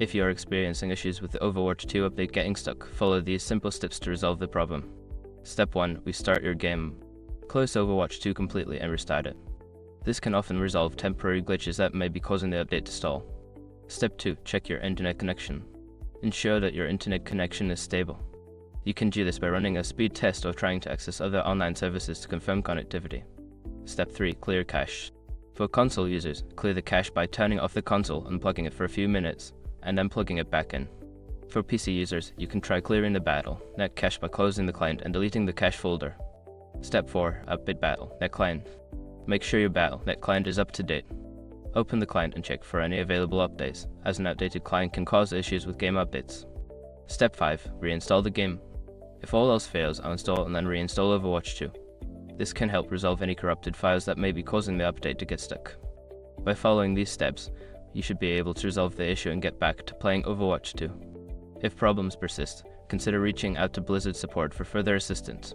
If you are experiencing issues with the Overwatch 2 update getting stuck, follow these simple steps to resolve the problem. Step 1. Restart your game. Close Overwatch 2 completely and restart it. This can often resolve temporary glitches that may be causing the update to stall. Step 2. Check your internet connection. Ensure that your internet connection is stable. You can do this by running a speed test or trying to access other online services to confirm connectivity. Step 3. Clear cache. For console users, clear the cache by turning off the console, unplugging it for a few minutes, and then plugging it back in. For PC users, you can try clearing the battle.net cache by closing the client and deleting the cache folder. Step 4. Update battle.net client. Make sure your battle.net client is up to date. Open the client and check for any available updates, as an outdated client can cause issues with game updates. Step 5. Reinstall the game. If all else fails, uninstall and then reinstall Overwatch 2. This can help resolve any corrupted files that may be causing the update to get stuck. By following these steps, you should be able to resolve the issue and get back to playing Overwatch 2. If problems persist, consider reaching out to Blizzard support for further assistance.